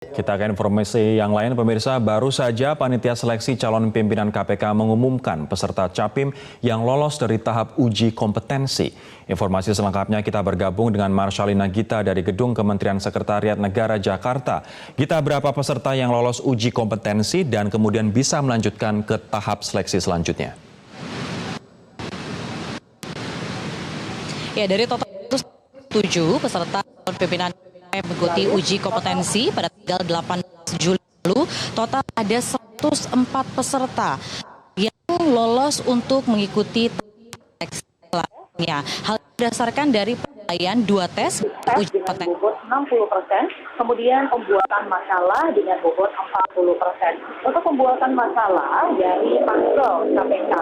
Kita ke informasi yang lain, pemirsa. Baru saja Panitia Seleksi Calon Pimpinan KPK mengumumkan peserta Capim yang lolos dari tahap uji kompetensi. Informasi selengkapnya kita bergabung dengan Marshalina Gita dari Gedung Kementerian Sekretariat Negara Jakarta. Gita, berapa peserta yang lolos uji kompetensi dan kemudian bisa melanjutkan ke tahap seleksi selanjutnya? Ya, dari total 7 peserta calon pimpinan mengikuti uji kompetensi pada tanggal 18 Juli lalu, total ada 104 peserta yang lolos untuk mengikuti seleksi selanjutnya. Hal berdasarkan dari penilaian 2 tes uji kompetensi bobot 60%, kemudian pembuatan masalah dengan bobot 40%. Untuk pembuatan masalah dari Pansel KPK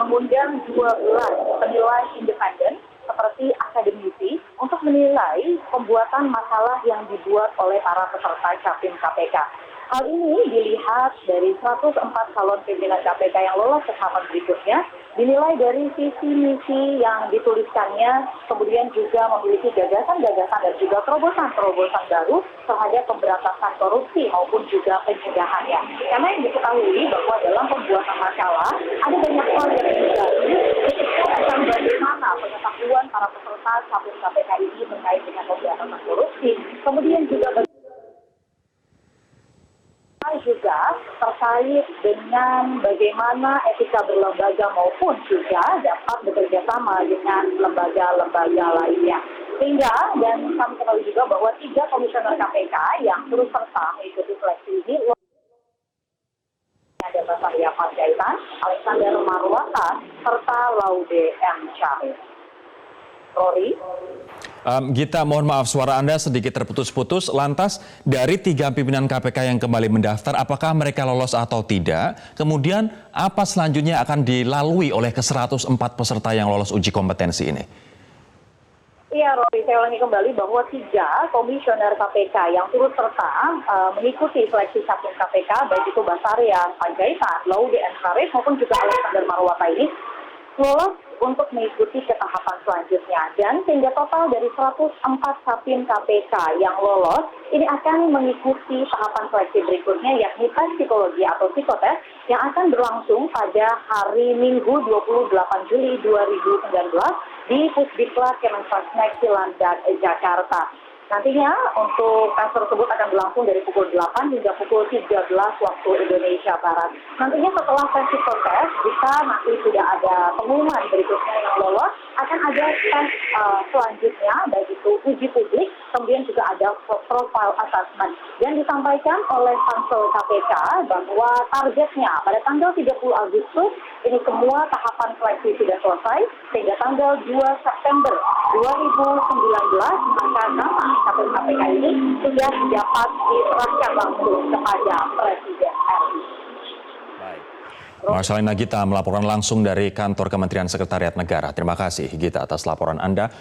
mengundang 12 penilai independen seperti akademisi untuk menilai pembuatan masalah yang dibuat oleh para peserta Capim KPK. Hal ini dilihat dari 104 calon pimpinan KPK yang lolos ke tahapan berikutnya, dinilai dari visi misi yang dituliskannya, kemudian juga memiliki gagasan-gagasan dan juga terobosan-terobosan baru terhadap pemberantasan korupsi maupun juga pencegahannya. Karena yang diketahui bahwa dalam pembuatan masalah ada banyak hal yang terjadi tentang bagaimana pengetahuan para peserta Capim KPK ini terkait dengan pemberantasan korupsi, kemudian juga terkait dengan bagaimana etika berlembaga maupun juga dapat bekerja sama dengan lembaga-lembaga lainnya. Sehingga, dan kami ketahui juga bahwa 3 komisioner KPK yang terus serta mengikuti seleksi ini ada Basaria Panjaitan, Alexander Marwata, serta Laude M. Syarif. Rory. Gita, mohon maaf suara Anda sedikit terputus-putus. Lantas dari 3 pimpinan KPK yang kembali mendaftar, apakah mereka lolos atau tidak? Kemudian apa selanjutnya akan dilalui oleh ke-104 peserta yang lolos uji kompetensi ini? Iya, Rory, saya ulangi kembali bahwa 3 komisioner KPK yang turut serta mengikuti seleksi Capim KPK, baik itu Basaria Panjaitan, Laude M. Syarif maupun juga Alexander Marwata ini lolos untuk mengikuti ke tahapan selanjutnya. Dan sehingga total dari 104 Capim KPK yang lolos ini akan mengikuti tahapan seleksi berikutnya, yakni tes psikologi atau psikotes yang akan berlangsung pada hari Minggu 28 Juli 2019 di Pusdiklat Kemensesnek Cilandak, Jakarta. Nantinya untuk tes tersebut akan berlangsung dari pukul 8 hingga pukul 13 waktu Indonesia Barat. Nantinya setelah tes psikotes, jika nanti sudah ada pengumuman berikutnya yang lolos, akan ada tes selanjutnya, baik itu uji publik, kemudian juga ada profile assessment. Dan disampaikan oleh Pansel KPK bahwa targetnya pada tanggal 30 Agustus ini semua tahapan seleksi sudah selesai, sehingga tanggal 2 September 2019 maka nama Capim KPK ini sudah dapat diserahkan langsung kepada Presiden RI. Marshalina Gita melaporkan langsung dari kantor Kementerian Sekretariat Negara. Terima kasih Gita atas laporan Anda.